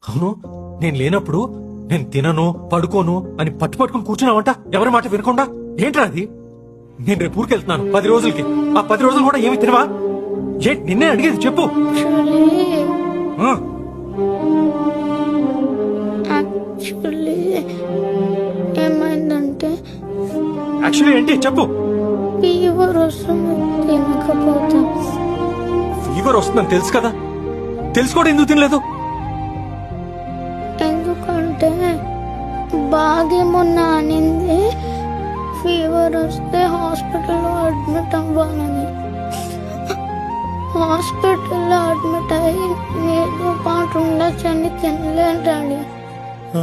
అవును, నేను లేనప్పుడు నేను తినను పడుకోను అని పట్టుకుని కూర్చున్నావంట, ఎవరి మాట వినకుండా. ఏంట్రా అది? నేను రేపు ఊరికెళ్తున్నాను 10 రోజులకి. ఆ 10 రోజులు కూడా ఏమి తినవా? నిన్నే అడిగేది, చెప్పు. ఆ, యాక్చువల్లీ ఏమైందంటే యాక్చువల్లీ ఏంటి చెప్పు. ఫీవర్ వస్తుంది, తినకపోతే. ఫీవర్ వస్తుందని తెలుసు కదా, తెలుసు కూడా ఎందుకు తినలేదు? ఎందుకంటే బాగేమన్నా అనింది, ఫీవర్ వస్తే హాస్పిటల్లో అడ్మిట్ అవ్వాలని. హాస్పిటల్లో అడ్మిట్ అయ్యి నీతో పాటు ఉండొచ్చని తినలేను డాడీ. ఆ